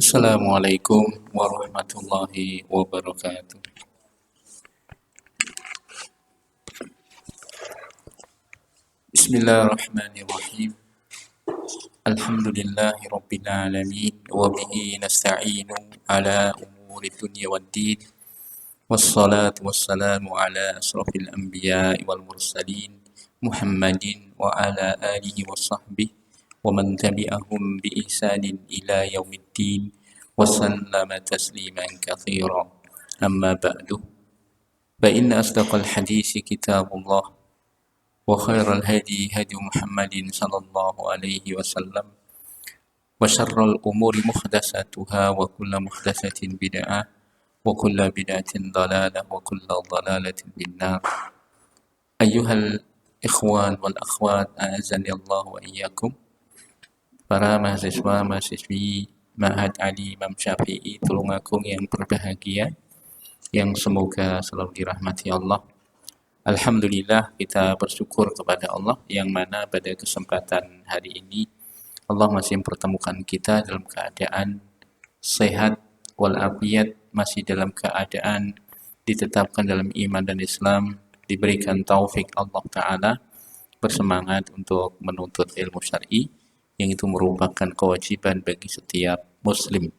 Assalamualaikum warahmatullahi wabarakatuh. Bismillahirrahmanirrahim. Alhamdulillahi rabbil alamin wa bihi nasta'inu ala umuri dunya waddin. Wassalatu wassalamu ala asrafil anbiya'i wal mursalin Muhammadin wa ala alihi wa sahbihi wa man tabi'ahum bi ihsanin ila yaumiddin wa sallama tasliman katsira. Amma ba'du. Fa inna asdaqal hadisi kitabullah wa khairal hadi hadi Muhammadin sallallahu alaihi wasallam wa syarrul umuri muhdatsatuha wa kullu muhdatsatin bid'ah wa kullu bid'atin dhalalah wa kullu dhalalatin finnar. Ayyuhal ikhwan wal akhwat, a'azzani Allah wa iyyakum. Para mahasiswa-mahasiswi Ma'had Ali Imam Syafi'i Tulungagung yang berbahagia, yang semoga selalu dirahmati Allah. Alhamdulillah, kita bersyukur kepada Allah yang mana pada kesempatan hari ini Allah masih mempertemukan kita dalam keadaan sehat walafiat, masih dalam keadaan ditetapkan dalam iman dan Islam, diberikan taufik Allah Ta'ala, bersemangat untuk menuntut ilmu syar'i, yang itu merupakan kewajiban bagi setiap muslim.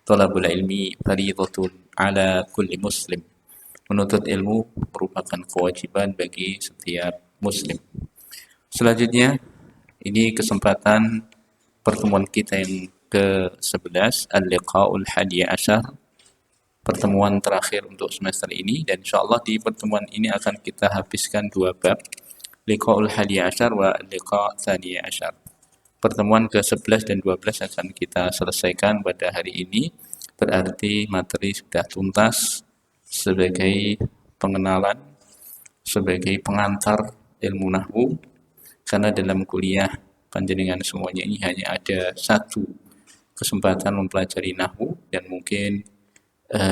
Thalabul ilmi fardhatun ala kulli muslim. Menuntut ilmu merupakan kewajiban bagi setiap muslim. Selanjutnya, ini kesempatan pertemuan kita yang ke-11, Al-Liqa'ul Hadiya Asyar, pertemuan terakhir untuk semester ini, dan insyaAllah di pertemuan ini akan kita habiskan dua bab, Liqa'ul Hadiya Asyar wa Liqa' Thaniya Asyar. Pertemuan ke-11 dan 12 akan kita selesaikan pada hari ini, berarti materi sudah tuntas sebagai pengenalan, sebagai pengantar ilmu nahwu, karena dalam kuliah panjenengan semuanya ini hanya ada satu kesempatan mempelajari nahwu, dan mungkin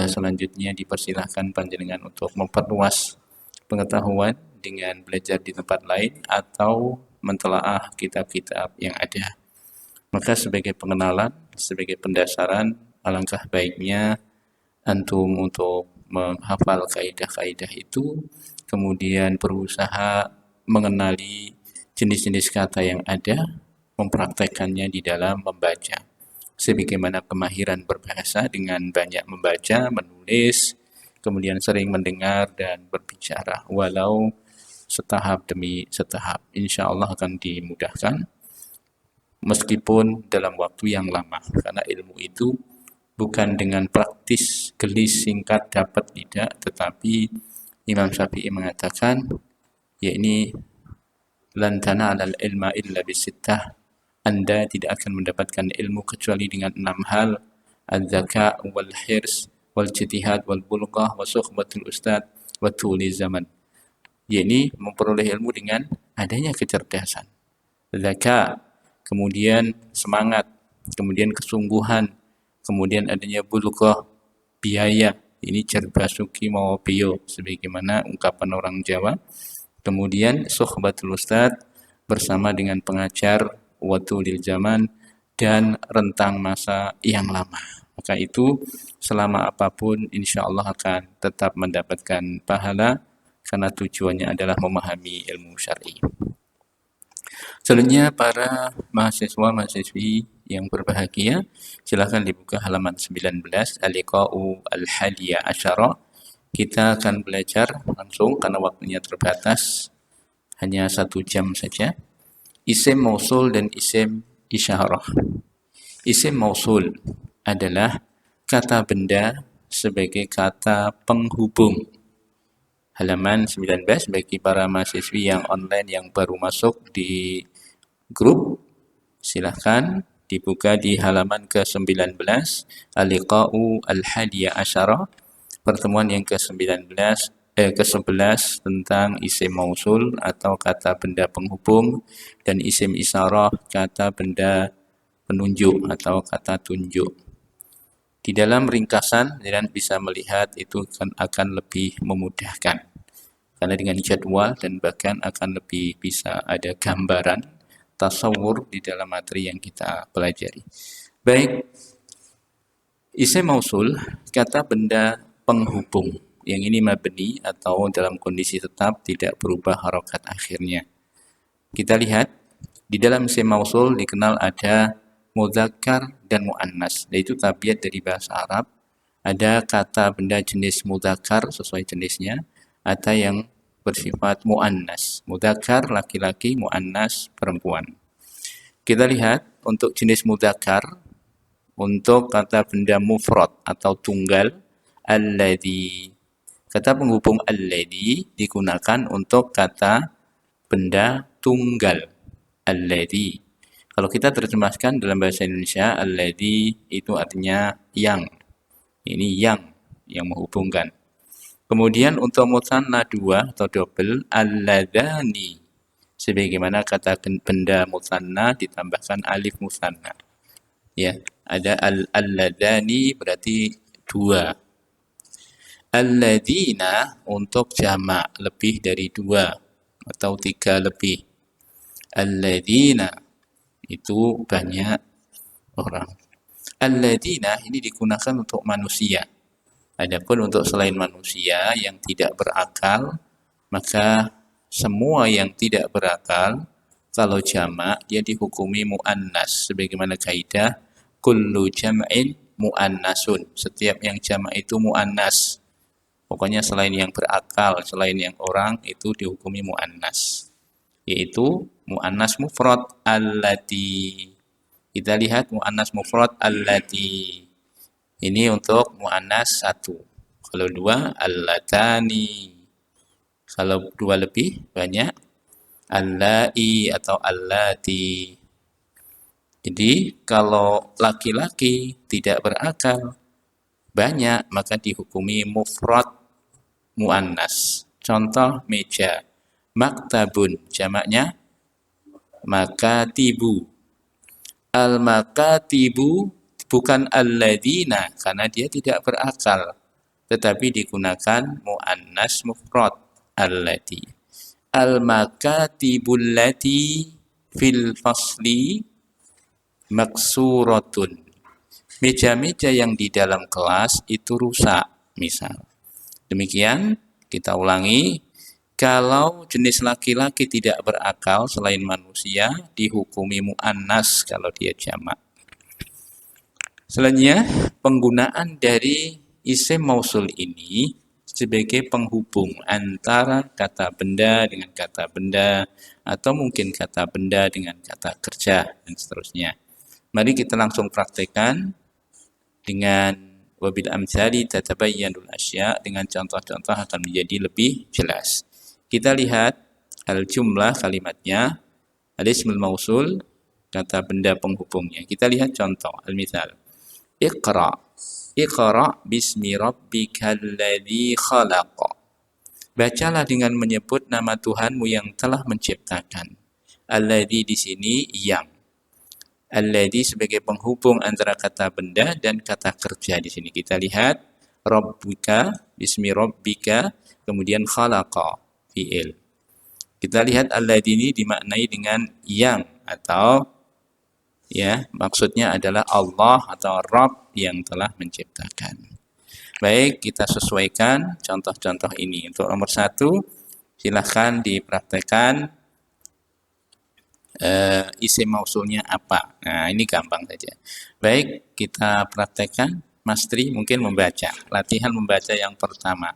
selanjutnya dipersilahkan panjenengan untuk memperluas pengetahuan dengan belajar di tempat lain atau mentelaah kitab-kitab yang ada. Maka sebagai pengenalan, sebagai pendasaran, alangkah baiknya antum untuk menghafal kaidah-kaidah itu, kemudian berusaha mengenali jenis-jenis kata yang ada, mempraktekannya di dalam membaca. Sebagaimana kemahiran berbahasa dengan banyak membaca, menulis, kemudian sering mendengar dan berbicara, walau setahap demi setahap, insya Allah akan dimudahkan, meskipun dalam waktu yang lama, karena ilmu itu bukan dengan praktis, gelis, singkat, dapat, tidak, tetapi Imam Syafi'i mengatakan, yakni lan tana'alal ilma illa bisittah, Anda tidak akan mendapatkan ilmu kecuali dengan 6 hal, az-zaka' wal hirs wal jitihad wal bulghah wa suhbatul ustad wa tuli zaman. Yakni memperoleh ilmu dengan adanya kecerdasan, zaka, kemudian semangat, kemudian kesungguhan, kemudian adanya bulghah, biaya, ini cerbasuki mau bio, sebagaimana ungkapan orang Jawa. Kemudian suhbatul ustad, bersama dengan pengajar, watulil zaman, dan rentang masa yang lama. Maka itu selama apapun insya Allah akan tetap mendapatkan pahala, karena tujuannya adalah memahami ilmu syar'i. Selanjutnya para mahasiswa-mahasiswi yang berbahagia, silakan dibuka halaman 19, Al-Liqa'u Al-Hadiya Asyara. Kita akan belajar langsung karena waktunya terbatas, hanya 1 jam saja. Isim mausul dan isim isyarah. Isim mausul adalah kata benda sebagai kata penghubung. Halaman 19 bagi para mahasiswi yang online yang baru masuk di grup, silahkan dibuka di halaman ke-19, Al-Liqa'u Al-Hadiya Asyara, pertemuan yang ke-11 tentang isim mausul atau kata benda penghubung, dan isim isyarah kata benda penunjuk atau kata tunjuk. Di dalam ringkasan, kalian bisa melihat itu akan lebih memudahkan, karena dengan jadwal dan bahkan akan lebih bisa ada gambaran, tasawur di dalam materi yang kita pelajari. Baik, Isim mausul, kata benda penghubung. Yang ini mabni atau dalam kondisi tetap tidak berubah harokat akhirnya. Kita lihat, di dalam isim mausul dikenal ada mudzakkar dan muannas. Yaitu tabiat dari bahasa Arab. Ada kata benda jenis mudzakkar sesuai jenisnya, ada yang bersifat muannas. Mudzakkar laki-laki, muannas perempuan. Kita lihat untuk jenis mudzakkar, untuk kata benda mufrad atau tunggal, alladzi. Kata penghubung alladzi digunakan untuk kata benda tunggal, alladzi. Kalau kita terjemahkan dalam bahasa Indonesia, alladzi itu artinya yang. Ini yang menghubungkan. Kemudian untuk mutsanna dua atau double, alladzani. Sebagaimana kata benda mutsanna ditambahkan alif mutsanna. Ya, ada alladzani berarti dua. Alladzina untuk jamak lebih dari dua atau tiga lebih. Alladzina itu banyak orang. Alladzina ini digunakan untuk manusia. Adapun untuk selain manusia yang tidak berakal, maka semua yang tidak berakal kalau jamak dia dihukumi muannas sebagaimana kaidah kullu jam'in muannasun. Setiap yang jamak itu muannas. Pokoknya selain yang berakal, selain yang orang itu dihukumi muannas. Yaitu muannas mufrad allati. Kita lihat muannas mufrad allati. Ini untuk muannas satu. Kalau dua allatani. Kalau dua lebih banyak allai atau allati. Jadi kalau laki-laki tidak berakal banyak maka dihukumi mufrad muannas. Contoh meja, maktabun jamaknya makatibu. Al-makatibu bukan alladzina karena dia tidak berakal, tetapi digunakan muannas mufrad allati. Al-makatibul lati fil fasli maksuratun. Meja-meja yang di dalam kelas itu rusak, misal. Demikian, kita ulangi. Kalau jenis laki-laki tidak berakal selain manusia, dihukumi mu'annas kalau dia jamak. Selanjutnya, penggunaan dari isim mausul ini sebagai penghubung antara kata benda dengan kata benda, atau mungkin kata benda dengan kata kerja, dan seterusnya. Mari kita langsung praktekkan dengan wabil amsali tatabayyanul asya, dengan contoh-contoh akan menjadi lebih jelas. Kita lihat al-jumlah kalimatnya, al-ismul mausul, kata benda penghubungnya. Kita lihat contoh, al-misal. Iqra. Iqra bismi rabbikal ladzi khalaq. Bacalah dengan menyebut nama Tuhanmu yang telah menciptakan. Alladzi di sini yang. Alladzi sebagai penghubung antara kata benda dan kata kerja di sini. Kita lihat rabbika bismi rabbika, kemudian khalaqa fi'il. Kita lihat alladzi ini dimaknai dengan yang, atau ya maksudnya adalah Allah atau Rabb yang telah menciptakan. Baik, kita sesuaikan contoh-contoh ini. Untuk nomor 1, silahkan dipraktekkan isim mausulnya apa. Nah, ini gampang saja. Baik, kita praktekkan. Mas Tri mungkin membaca. Latihan membaca yang pertama.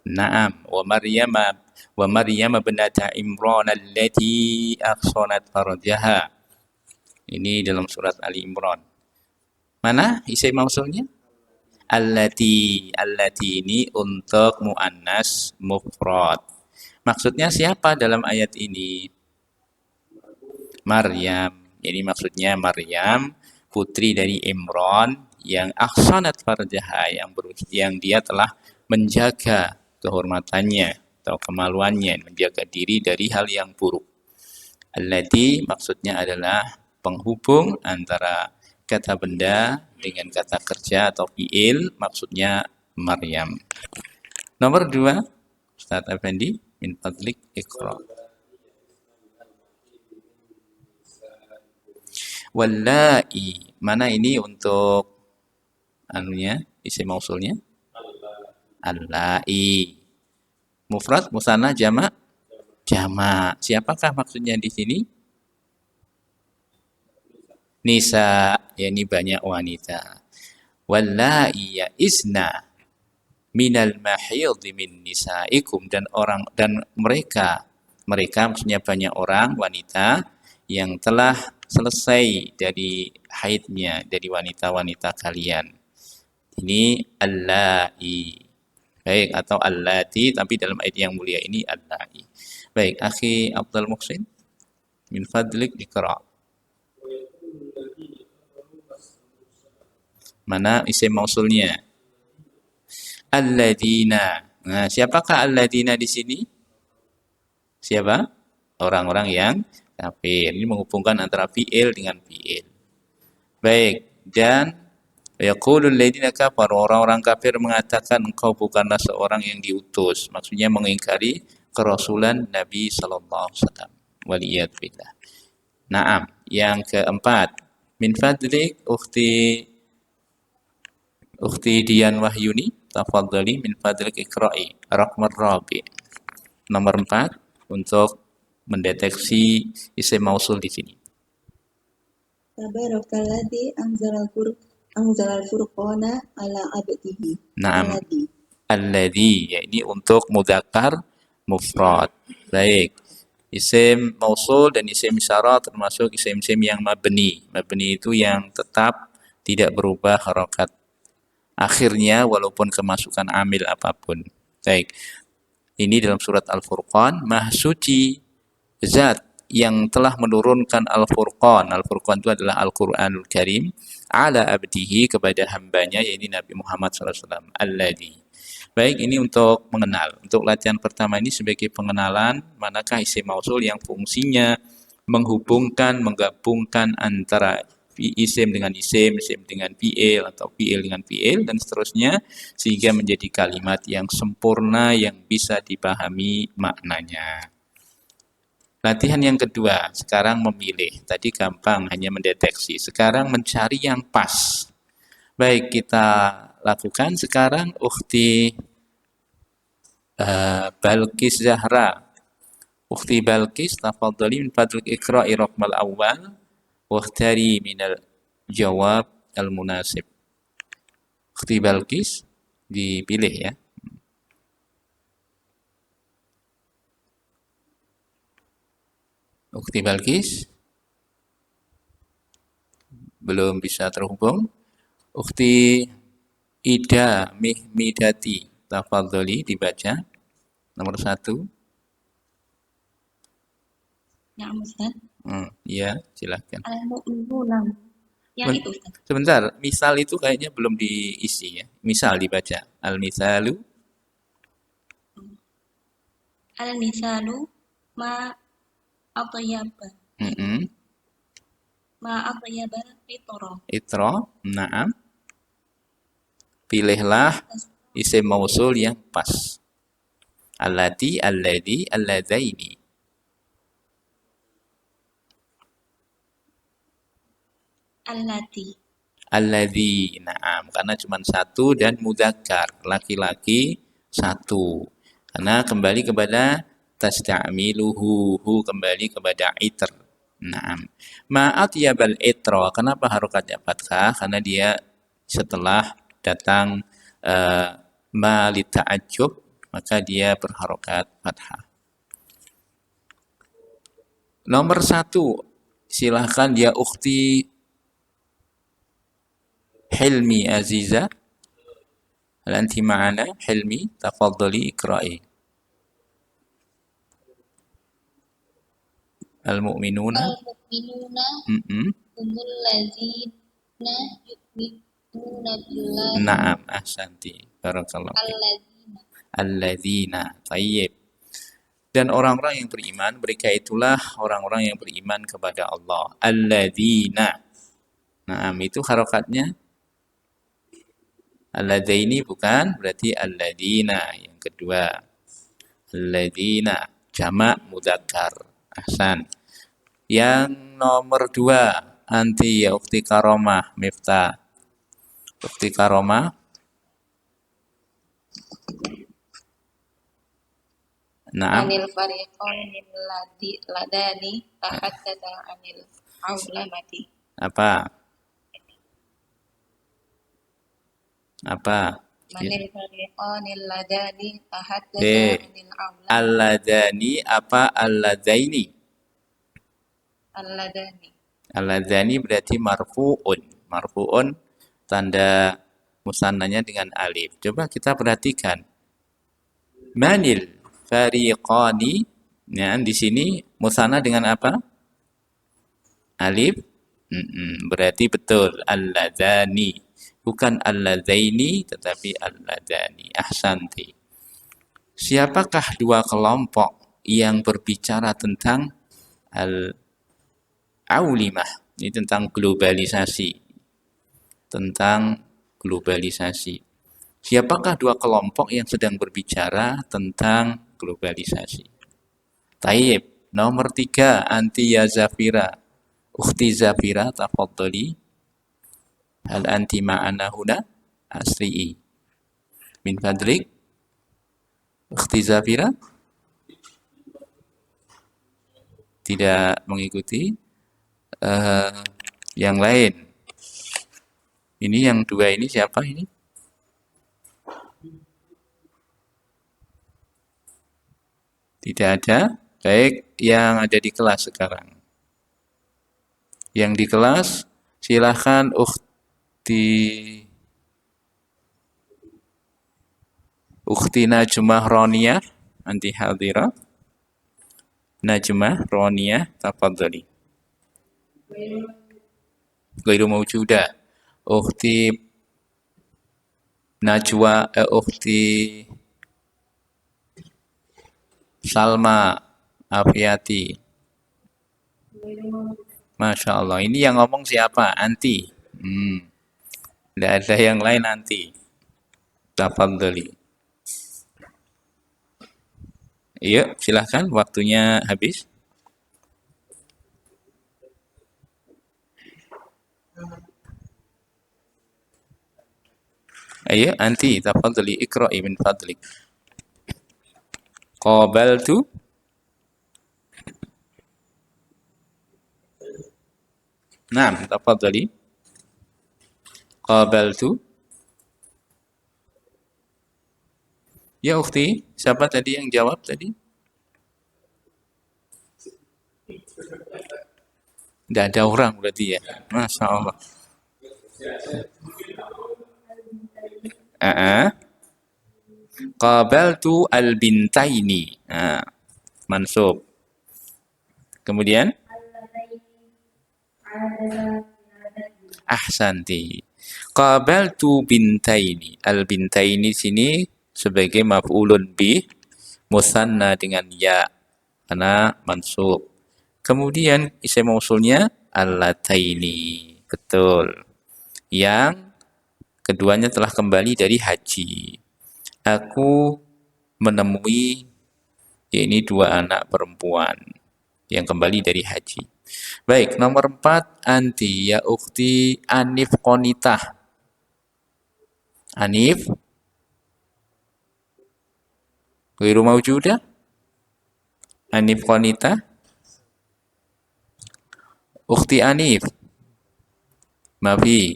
Naam, wa Maryam binata Imran allati ahsanat farjaha. Ini dalam surat Ali Imran. Mana isim mausulnya? Allati. Allati ini untuk muannas mufrad. Maksudnya siapa dalam ayat ini? Maryam. Jadi maksudnya Maryam, putri dari Imran yang ahsanat farjaha, yang dia telah menjaga kehormatannya atau kemaluannya, menjaga diri dari hal yang buruk. Allati maksudnya adalah penghubung antara kata benda dengan kata kerja atau fi'il, maksudnya Maryam. Nomor 2, Ustaz Effendi, min fadlik iqra. Wallai. Mana ini untuk anunya, isim mausulnya? Allai. Mufrad, musanna, jamak? Jamak. Siapakah maksudnya di sini? Nisa, yakni banyak wanita. Wallai ya isna minal mahidhi min nisaikum, dan mereka maksudnya banyak orang wanita yang telah selesai dari haidnya, dari wanita-wanita kalian. Ini allai. Baik, atau allati, tapi dalam ayat yang mulia ini allai. Baik, akhi Abdul Muhsin, min fadlik ikra. Mana isim mausulnya? Alladzina. Nah, siapakah alladzina di sini? Siapa? Orang-orang yang kafir. Ini menghubungkan antara fi'il dengan fi'il. Baik, dan yaqulul ladzina kafaru, orang-orang kafir mengatakan engkau bukanlah seorang yang diutus. Maksudnya mengingkari kerasulan Nabi sallallahu alaihi wasallam. Waliyad billah. Naam, yang keempat, min fadlik ukhti Dian Wahyuni, tafadhali min fadlik ikra'i raqmar rabi. Nomor 4 untuk mendeteksi isim mausul di sini. Tabarakalladzi anzalal furqana ala abdihi. Naam. Alladzi, ya ini untuk mudzakkar mufrad. Baik. Isim mausul dan isim isyarat termasuk isim-isim yang mabni. Mabni itu yang tetap tidak berubah harokat akhirnya walaupun kemasukan amil apapun. Baik. Ini dalam surat Al-Furqan, Maha Suci Zat yang telah menurunkan Al-Furqan. Al-Furqan itu adalah Al-Quranul Karim ala abdihi, kepada hambanya, yaitu Nabi Muhammad SAW. Alladzi. Baik, ini untuk mengenal. Untuk latihan pertama ini sebagai pengenalan manakah isim mausul yang fungsinya menghubungkan, menggabungkan antara isim dengan isim dengan fi'il, atau fi'il dengan fi'il, dan seterusnya, sehingga menjadi kalimat yang sempurna yang bisa dipahami maknanya. Latihan yang kedua, sekarang memilih. Tadi gampang, hanya mendeteksi. Sekarang mencari yang pas. Baik, kita lakukan sekarang. Ukhti Balqis Zahra. Ukhti Balqis, tafadhali min fadlik ikra'i raqmal awal wakhtari minal jawab al-munasib. Ukhti Balqis, dipilih ya. Ukhti Balqis belum bisa terhubung. Ukhti Ida Mihmidati, tafadhali dibaca nomor 1. Ya, Ustaz. Ya, silakan. Al-mu'minuna. Yang itu, Ustaz. Sebentar, misal itu kayaknya belum diisi ya. Misal dibaca. Al-misalu. Al-misalu ma atyaba. Ma atyaba Itra. Naam. Pilihlah isim mausul yang pas. Allati, alladhi, alladzaini. Alladzi, naam, karena cuma satu dan mudzakkar, laki-laki satu. Karena kembali kepada tasta'miluhu, kembali kepada itr. Naam. Ma'at yabal itra, kenapa harokatnya fathah? Karena dia setelah datang ma li ta'ajjub, maka dia berharokat fathah. Nomor 1, silahkan ya ukhti Hilmi Aziza. Hal anti ma'ana Hilmi, tafadhali ikra'i. Al-mu'minuna humul ladzina yu'minuna billahi. Naam, ahsanti. Barakallahu. Alladzina. Tayyib. Dan orang-orang yang beriman, mereka itulah orang-orang yang beriman kepada Allah. Alladzina. Naam, itu harokatnya alladzaini bukan, berarti alladzina yang kedua. Alladzina jamak mudzakkar. Ahsan. Yang nomor 2, Anti ya ukhti Karomah, Miftah. Ukhti Karomah. Naam. Anil fariqainil ladani tahaddatsa anil aulamati. Apa? Apa? Manil fariqainil ladani tahaddatsa Eh, anil aulamati. alladani apa alladaini? Alladani. Alladani berarti marfu'un. Marfu'un tanda musannanya dengan alif. Coba kita perhatikan. Manil fariqani. Ya, di sini musanna dengan apa? Alif. Berarti betul alladzani. Bukan alladzaini tetapi alladzani. Ahsanti. Siapakah dua kelompok yang berbicara tentang al-aulimah? Ini tentang globalisasi. Tentang globalisasi. Siapakah dua kelompok yang sedang berbicara tentang globalisasi? Taib. Nomor 3, anti ya Zafira. Ukhti Zafira, tafaddali. Hal anti ma'ana huna? Asri'i. Min fadlik. Ukhti Zafira? Tidak mengikuti. Yang lain. Ini yang dua ini siapa ini? Tidak ada. Baik, yang ada di kelas sekarang. Yang di kelas, silahkan Ukhti Najmah Roniyah, anti hadira. Najmah Roniyah, tafadhali. Ghairu mawjuda. Ukhti Najwa, Ukhti Salma Afiati. Masya Allah. Ini yang ngomong siapa? Anti. Tidak ada yang lain anti. Tafadhali. Iya, silahkan. Waktunya habis. Ayo, anti. Tafadhali. Iqra'i min fadlik. Qabaltu. Naam, tafadhali. Qabaltu. Ya ukhti, siapa tadi yang jawab tadi? Tidak ada orang berarti ya. Masya Allah. Qabaltu al-bintaini. Mansub. Kemudian? Ahsanti. Qabaltu bintaini. Al-bintaini sini sebagai maf'ulun bih, musanna dengan ya, karena mansub. Kemudian isim mausulnya allataini. Betul. Yang keduanya telah kembali dari haji. Aku menemui ini dua anak perempuan yang kembali dari haji. Baik, nomor 4, anti ya ukhti Anif Qonitah. Anif Ghairu mawjudah. Anif Qonitah. Ukhti Anif. Mafi.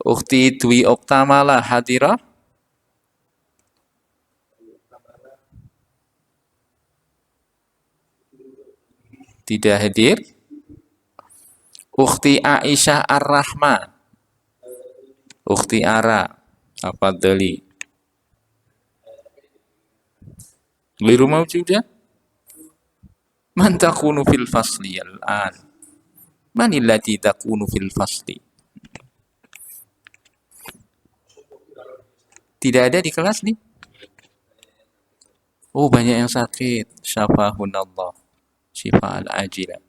Ukhti Dwi Oktamala hadirah. Tidak hadir. Ukhti Aisyah Ar-Rahma. Ukhti Ara. Tafadhali. Ghairu mawjudah. Man takunu fil fasli al-an? Man allati takunu fil fasli? Tidak ada di kelas nih. Oh, banyak yang sakit. Syafahunallah. Syifa al-ajilah.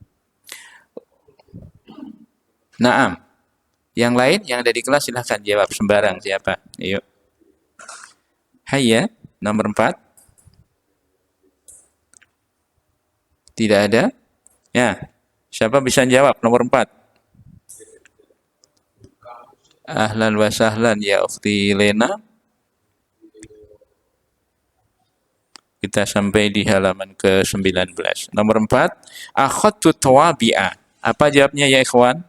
Naam. Yang lain yang ada di kelas silahkan jawab sembarang siapa. Ayo. Hayya, nomor 4. Tidak ada? Ya. Siapa bisa jawab? Nomor 4. Ahlan wa sahlan ya ukhti Lena. Kita sampai di halaman ke-19. Nomor 4. Akhadtu tawabi'a. Apa jawabnya ya ikhwan?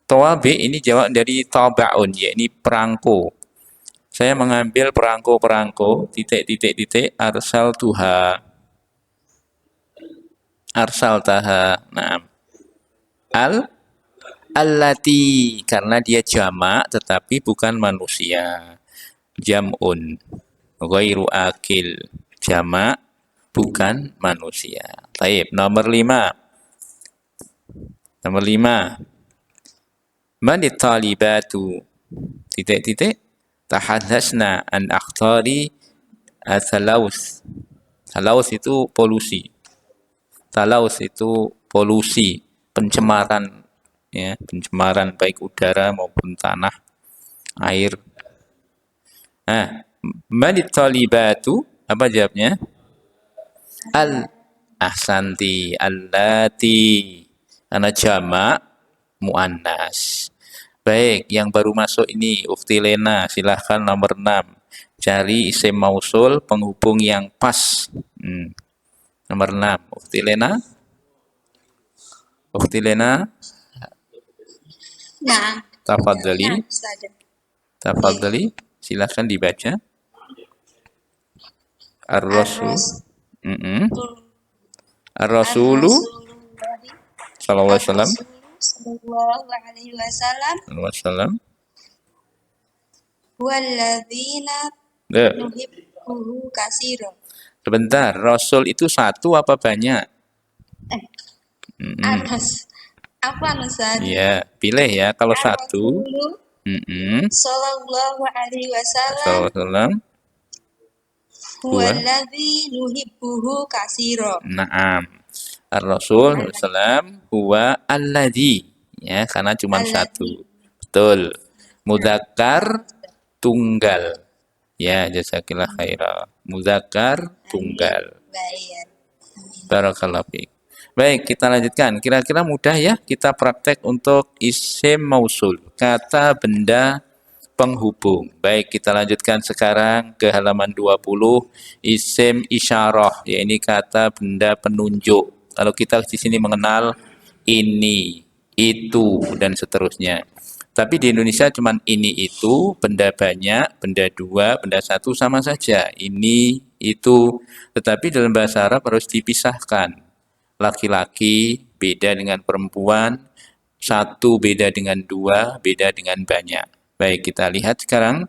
Tawabi ini jawab dari taba'un, yakni perangko. Saya mengambil perangko-perangko, titik-titik-titik, arsal tuha. Arsal taha. Nah. Allati, karena dia jamak tetapi bukan manusia. Jam'un. Ghairu akil. Jamak bukan manusia. Baik, nomor 5. Nomor 5. Manit talibatu. Titik-titik. Tahadhasna an akhtari athalaus. Thalaus itu polusi. Thalaus itu polusi, pencemaran, ya, pencemaran baik udara maupun tanah, air. Nah, manit talibatu, apa jawabnya? Ahsanti, allati. Karena jamak muannas. Baik, yang baru masuk ini Ukti Lena, silahkan nomor 6. Cari isim mausul penghubung yang pas. Nomor 6, Ukti Lena. Ukti Lena, Nah, tafadhali. Ustaz. Tafadhali, silahkan dibaca. Ar-Rasul. Ar-Rasulu sallallahu alaihi wasallam. Sallallahu alaihi wasallam. Walladzina nuhibbuhu katsira. Sebentar, Rasul itu satu apa banyak? Apa Ustaz? Iya, pilih ya. Kalau satu. Sallallahu alaihi wasallam. Huwallazi nuhibbuhu katsira. Naam. Ar-Rasul sallam huwa alladzi. Ya, karena cuma satu. Betul. Mudzakkar tunggal. Ya, jazakillah khaira. Mudzakkar tunggal. Barakallahu fiik. Baik, kita lanjutkan. Kira-kira mudah ya kita praktek untuk isim mausul, kata benda penghubung. Baik, kita lanjutkan sekarang ke halaman 20, isim isyarah, yaitu kata benda penunjuk. Kalau kita di sini mengenal ini, itu, dan seterusnya. Tapi di Indonesia cuma ini itu, benda banyak, benda dua, benda satu sama saja. Ini, itu. Tetapi dalam bahasa Arab harus dipisahkan. Laki-laki beda dengan perempuan, satu beda dengan dua, beda dengan banyak. Baik, kita lihat sekarang.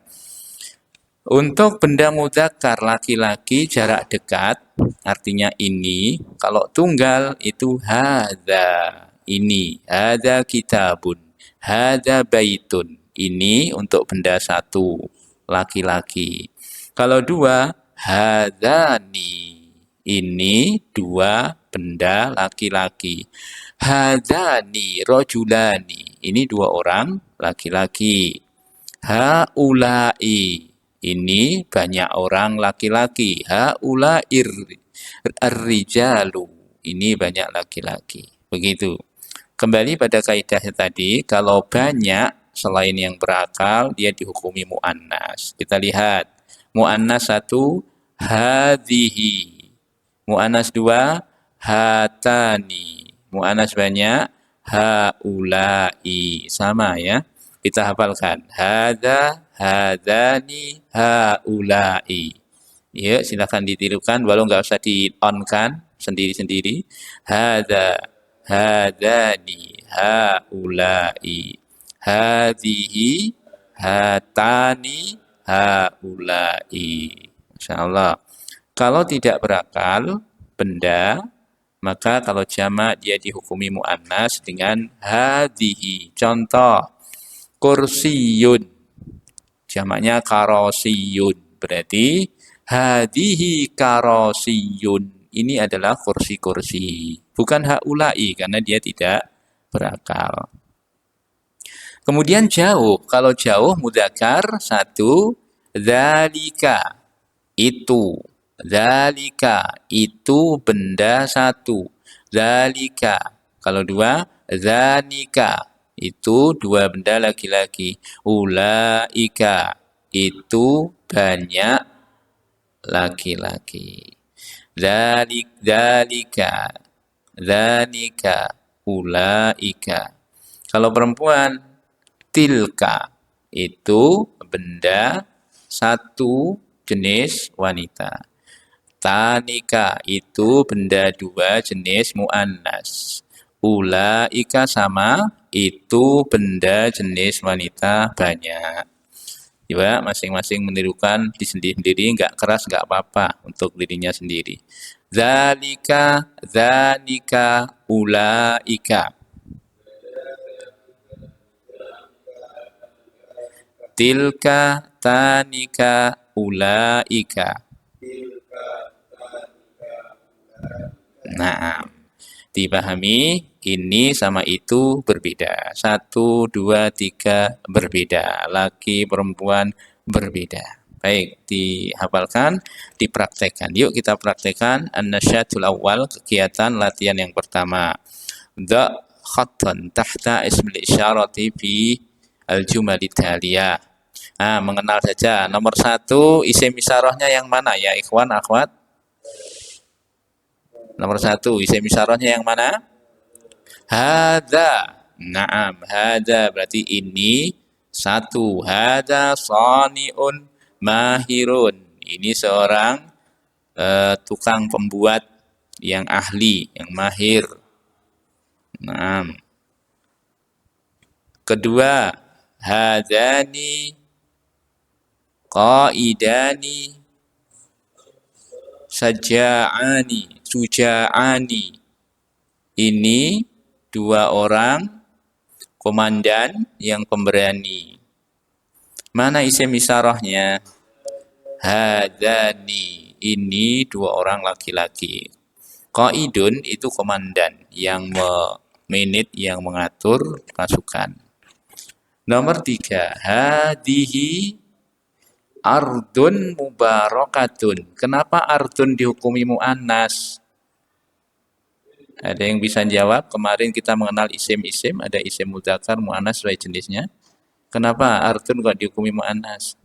Untuk benda mudzakkar laki-laki jarak dekat, artinya ini. Kalau tunggal itu hadza, ini. Hadza kitabun, hadza baitun. Ini untuk benda satu, laki-laki. Kalau dua, hadzani. Ini dua benda laki-laki. Hadzani rajulani. Ini dua orang laki-laki. Haulai. Ini banyak orang laki-laki. Haulair ar-rijalu. Ini banyak laki-laki. Begitu. Kembali pada kaidahnya tadi, kalau banyak selain yang berakal, dia dihukumi mu'annas. Kita lihat. Mu'annas satu, hadhihi. Mu'annas dua, hatani. Mu'annas banyak, haulai. Sama ya. Kita hafalkan. Hadza, hadzani, haulai. Ya, silakan ditirukan walau nggak usah di-on-kan sendiri-sendiri. Hadza, hadzani, haulai. Hadhihi, hatani, haulai. Masyaallah. Kalau tidak berakal, benda, maka kalau jamak dia dihukumi mu'annas dengan hadhihi. Contoh, kursiyun. Jamaknya karosiyun. Berarti hadhihi karosiyun. Ini adalah kursi-kursi. Bukan haulai karena dia tidak berakal. Kemudian jauh. Kalau jauh mudzakkar satu, dzalika. Itu. Dzalika, itu benda satu. Dzalika, Kalau dua, zanika itu dua benda laki-laki. Ulaika itu banyak laki-laki. Zalika, ulaika. Kalau perempuan, tilka itu benda satu jenis wanita. Tanika itu benda dua jenis muannas. Ulaika sama itu benda jenis wanita banyak. Coba masing-masing menirukan di sendiri, nggak keras nggak apa-apa untuk dirinya sendiri. Zalika, ulaika. Tilka, tanika, ulaika. Nah, dipahami ini sama itu berbeda. 1, 2, 3 berbeda. Laki, perempuan berbeda. Baik, dihafalkan, dipraktekkan. Yuk kita praktekkan an-nasyatul awal, kegiatan latihan yang pertama. Dha khattan tahta ismil isyarati fi al-jumal taliyah. Nah, mengenal saja. Nomor 1, isim isyarahnya yang mana ya ikhwan, akhwat? Nomor 1, isim isyarahnya yang mana? Hadza. Naam, hadza berarti ini satu. Hadza saniun mahirun. Ini seorang tukang pembuat yang ahli, yang mahir. Naam. Kedua, hadzani qaidani suja'ani. Ini dua orang komandan yang pemberani. Mana isim isyarahnya? Hadzani. Ini dua orang laki-laki. Qaidun itu komandan yang memanage, yang mengatur pasukan. Nomor 3, hadihi ardun mubarakatun. Kenapa ardun dihukumi muannas? Ada yang bisa jawab? Kemarin kita mengenal isim-isim, ada isim mudzakkar, muannas, sesuai jenisnya. Kenapa ardun kok dihukumi muannas?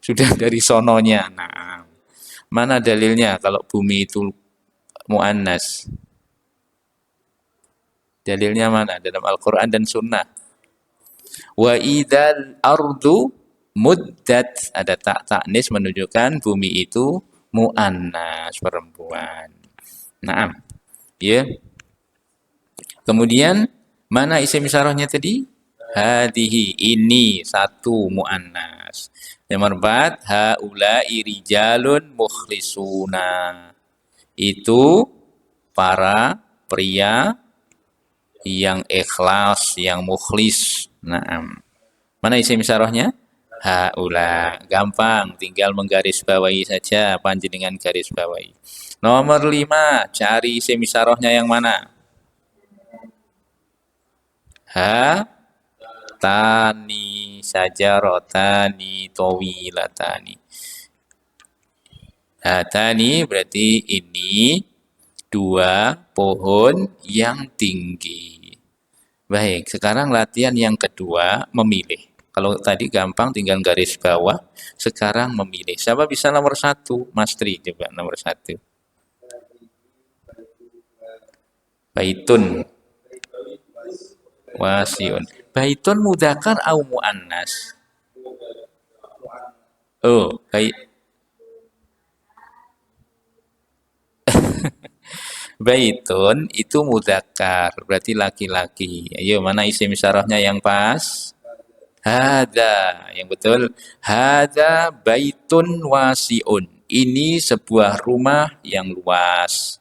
Sudah dari sononya. Nah, mana dalilnya kalau bumi itu muannas? Dalilnya mana? Dalam Al-Quran dan Sunnah. Wa idzal ardu muddat, ada ta'nis menunjukkan bumi itu muannas, perempuan. Naam. Ya. Kemudian mana isim isyarahnya tadi? Hadihi, ini satu muannas. Nomor 4, haula'i rijalun mukhlisuna. Itu para pria yang ikhlas, yang mukhlis. Naam. Mana isim isyarahnya? Haula. Gampang, tinggal menggarisbawahi saja, panjenengan garis bawahi. Nomor 5, cari isim isyarahnya yang mana? Tani, sajarotani, tawilatani. Tani berarti ini dua pohon yang tinggi. Baik, sekarang latihan yang kedua, memilih. Kalau tadi gampang tinggal garis bawah, sekarang memilih. Siapa bisa nomor 1? Mas Tri coba nomor 1. Baitun wasiun. Baitun mudzakkar au muannas? Oh, baik. Baitun itu mudzakkar, berarti laki-laki. Ayo, mana isim isyarahnya yang pas? Hadza, yang betul. Hadza baitun wasiun. Ini sebuah rumah yang luas.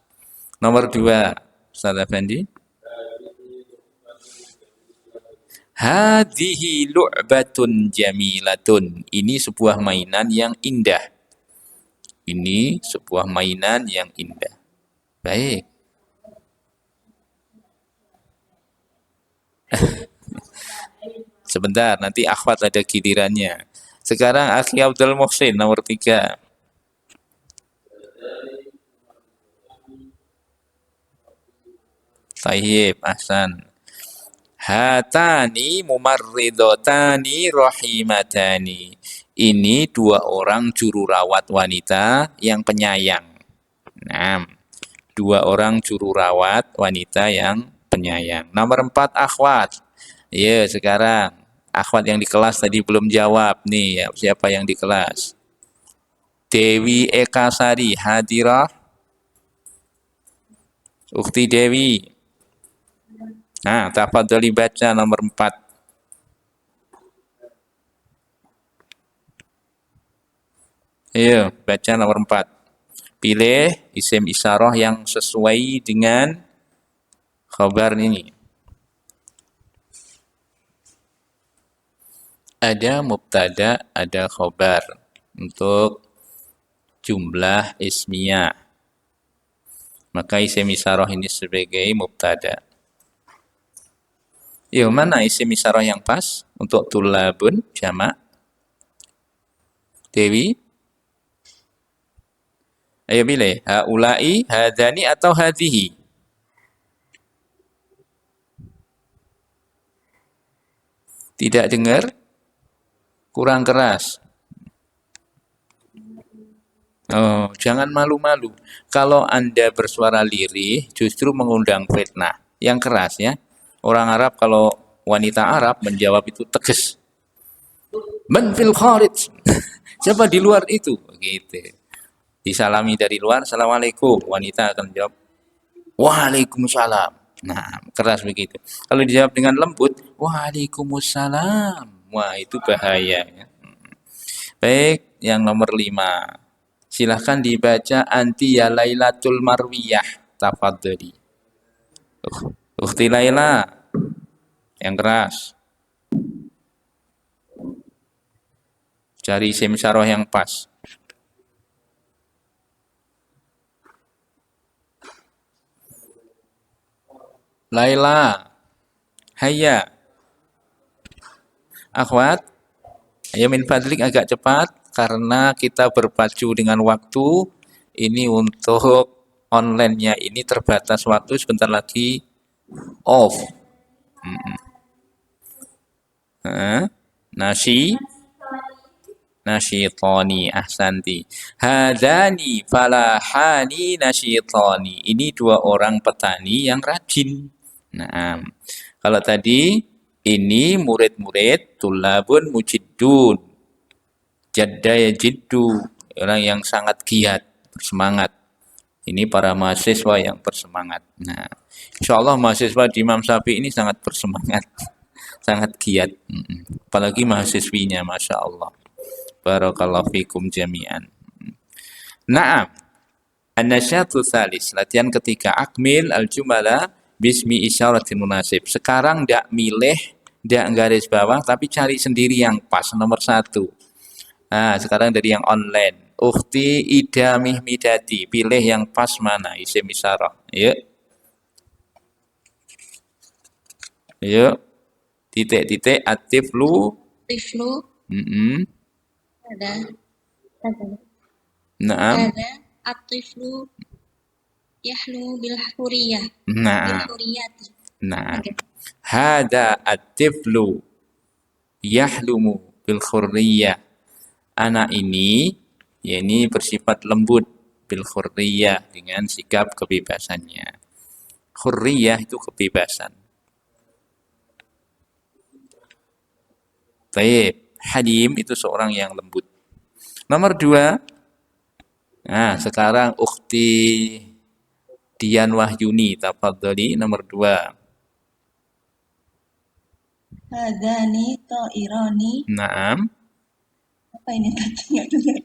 Nomor 2, Ustaz Effendi. Hadhihi lu'batun jamilatun. Ini sebuah mainan yang indah. Ini sebuah mainan yang indah. Baik. Sebentar, nanti akhwat ada gilirannya. Sekarang Akhi Abdul Muhsin nomor 3. Tayyib, ahsan. Hatani mumarridotani rahimatani. Ini dua orang juru rawat wanita yang penyayang. Nah, dua orang juru rawat wanita yang penyayang. Nomor 4, akhwat. Ya, sekarang akhwat yang di kelas tadi belum jawab nih, ya, siapa yang di kelas? Dewi Ekasari hadirah. Ukti Dewi. Nah, tafadholi baca nomor 4. Ayo, baca nomor 4. Pilih isim isyarah yang sesuai dengan khabar ini. Ada mubtada, ada khabar untuk jumlah ismiyah. Maka isim isyarah ini sebagai mubtada. Yo, mana isim isyarah yang pas untuk tulabun jamak? Dewi? Ayo pilih, haulai, hadani atau hadhihi? Tidak dengar? Kurang keras. Oh, jangan malu-malu. Kalau Anda bersuara lirih, justru mengundang fitnah. Yang keras ya. Orang Arab kalau wanita Arab menjawab itu tegas. Man fil kharij. Siapa di luar itu? Begitu. Disalami dari luar, assalamualaikum. Wanita akan jawab, waalaikumsalam. Nah, keras begitu. Kalau dijawab dengan lembut, waalaikumsalam. Wah, itu bahaya. Ya. Baik, yang nomor 5. Silahkan dibaca anti ya Lailatul Marwiyah. Tafadhali. Ukhti Laila. Yang keras. Cari isim isyarah yang pas. Laila. Hayya. Akhwat. Ayo min fadlik agak cepat karena kita berpacu dengan waktu. Ini untuk online-nya ini terbatas waktu, sebentar lagi off. Nasyitani ahsanti. Hadani falahani nasyitani. Ini dua orang petani yang rajin. Nah, kalau tadi ini murid-murid tulabun mujiddun. Jadda yajiddu, orang yang sangat giat, bersemangat. Ini para mahasiswa yang bersemangat. Nah, insyaallah mahasiswa di Imam Syafi'i ini sangat bersemangat. Sangat giat. Apalagi mahasiswinya, Masya Allah. Barakallahu fikum jami'an. Naam. An-nasyatu tsalis, latihan ketiga, akmil al-jumala bismi isyaratin munasib. Sekarang ndak milih, ndak garis bawah, tapi cari sendiri yang pas, nomor 1. Nah, sekarang dari yang online. Ukhti Ida Mihmidati, pilih yang pas mana, isim isyarah. Yuk. Yuk. Titik-titik atiflu. Tiflu. Ada. Naam. Ada atiflu yahlu bil huriyah. Naam. Bil huriyati. Naam. Hada atiflu yahlumu bil huriyah. Anak ini, ya ini bersifat lembut, bil hurriyah, dengan sikap kebebasannya. Hurriyah itu kebebasan. Baik, Halim itu seorang yang lembut. Nomor 2. Nah, sekarang ukhti Dian Wahyuni, tafadhali nomor 2. Hadani ta'irani. Naam. Apa ini tadi enggak dengar?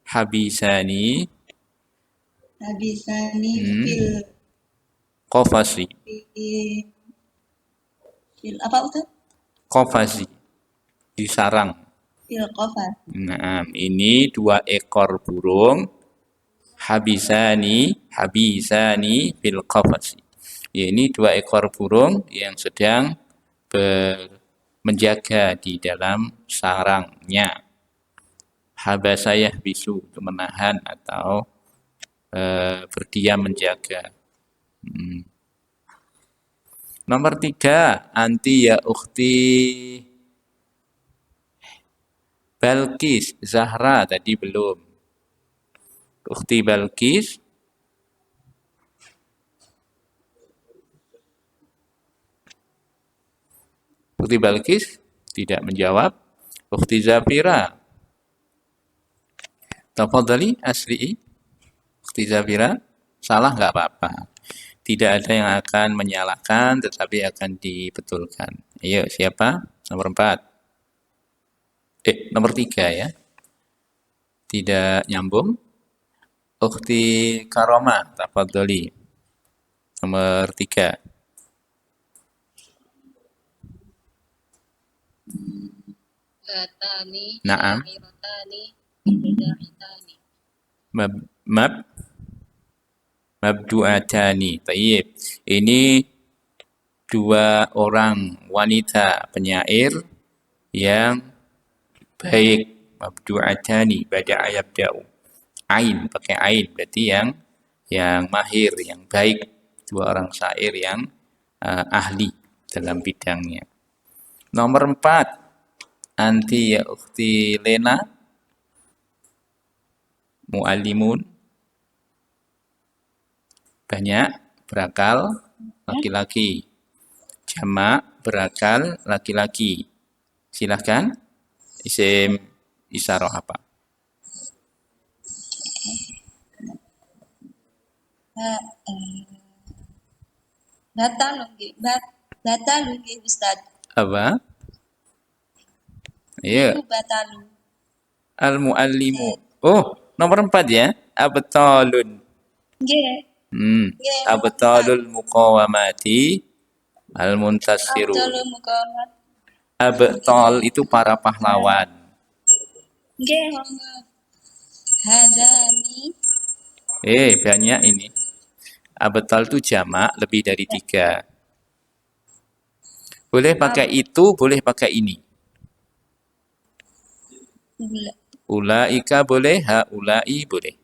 Habisani fil qafasi. Fil apa itu? Qafasi. Di sarang. Fil qafas. Nah, ini 2 ekor burung. Habisani fil qafasi. Ya, ini 2 ekor burung yang sedang menjaga di dalam sarangnya. Habasayah bisu, itu menahan atau berdiam menjaga. Nomor 3, anti ya ukhti Balkis, Zahra tadi belum. Ukhti Balkis. Ukhti Balkis tidak menjawab. Ukhti Zafira. Tafadhali asli. Ukhti Zafira, salah nggak apa-apa. Tidak ada yang akan menyalahkan, tetapi akan dibetulkan. Ayo, siapa? Nomor 4. Nomor 3 ya. Tidak nyambung. Ukhti Karoma, tafadhali. Nomor 3. Naam. Mabdu'atani. Tayyib. Ini 2 orang wanita penyair yang baik. Mabdu'atani bada'a yabda'u. Ain, pakai ain berarti yang mahir, yang baik. 2 orang syair yang ahli dalam bidangnya. Nomor 4. Anti ya ukhti Lena. Muallimun. Banyak berakal laki-laki. Jamak berakal laki-laki. Silahkan. Isim isyarah apa? Batalu nggih Ustaz. Apa? Iya. Batalu. Al-muallimu. Oh, nomor 4 ya. Abtalun. Nggih. Abtalul muqawamati al-muntasirun. Abtalul muqawamat. Abtal itu para pahlawan. Nggih, monggo. Hadani. Banyak ini. Abtal itu jamak lebih dari 3. Boleh pakai itu, boleh pakai ini. Ulaika boleh, haulai boleh.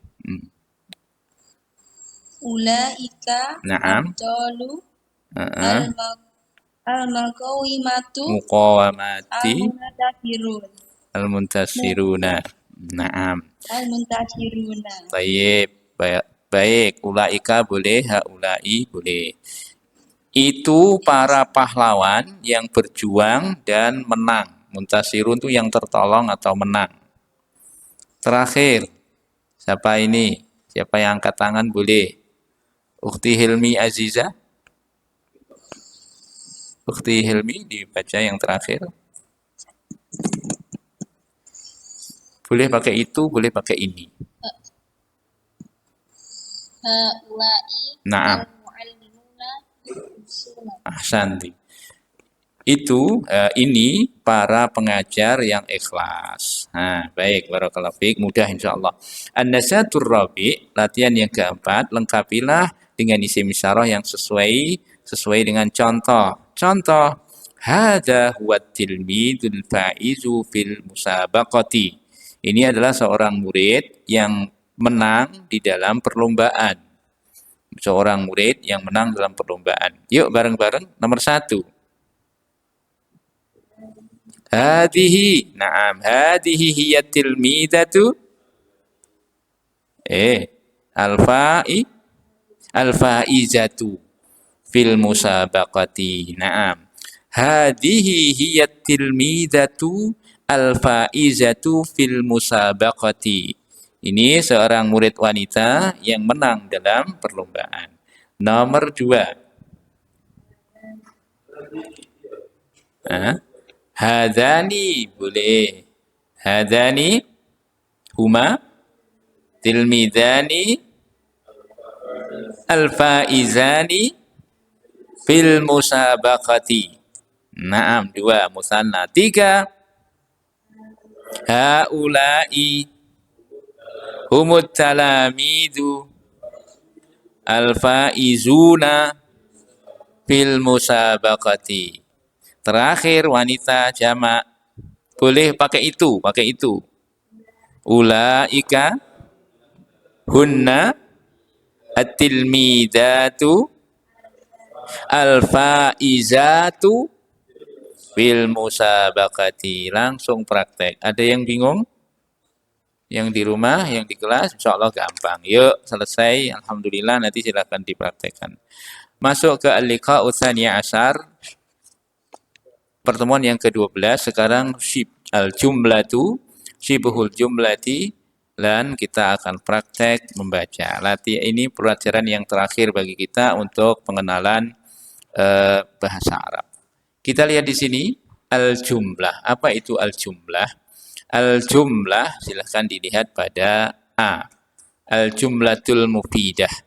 Ulaika. Naam. Abtalu. Al-maqawimatu. Muqawamati. Al-muntasiruna. Naam. Al-muntasiruna. Baik. Ulaika boleh, haulai boleh. Itu para pahlawan yang berjuang dan menang. Muntasirun itu yang tertolong atau menang. Terakhir, siapa ini? Siapa yang angkat tangan boleh? Ukhti Hilmi Aziza. Ukhti Hilmi dibaca yang terakhir. Boleh pakai itu, boleh pakai ini. Naam. Ahsanti. Itu ini para pengajar yang ikhlas. Baik, barakallahu fiik, mudah insyaallah. An-nasatur rabi', latihan yang keempat, lengkapilah dengan isim isyarah yang sesuai dengan contoh. Contoh, hadza huwa tilmidul faizu fil musabaqati. Ini adalah seorang murid yang menang di dalam perlombaan. Seorang murid yang menang dalam perlombaan. Yuk bareng-bareng. Nomor 1. Hadihi. Naam. Hadihi hiya tilmidatu. Al-faizatu fil musabaqati. Naam. Hadihi hiya tilmidatu al-faizatu fil musabaqati. Ini seorang murid wanita yang menang dalam perlombaan. Nomor 2. Hadani boleh. Hadani huma tilmidani al-faizani fil musabaqati. Naam, 2 musanna. 3. Haula'i humut talamidu al-faizuna fil musabaqati. Terakhir wanita jamak. Boleh pakai itu, pakai itu. Ulaika hunna at-tilmidatu Al-faizatu bil musabaqati. Langsung praktek. Ada yang bingung? Yang di rumah, yang di kelas, insya Allah gampang. Yuk, selesai. Alhamdulillah, nanti silakan dipraktekkan. Masuk ke al-liqa'u tsaniya asyar. Pertemuan yang ke-12. Sekarang al-jumlatu, syibhul jumlati. Dan kita akan praktek membaca. Latihan ini pelajaran yang terakhir bagi kita untuk pengenalan bahasa Arab. Kita lihat di sini al-jumlah. Apa itu al-jumlah? Al-jumlah silahkan dilihat pada A. Al-jumlatul mufidah.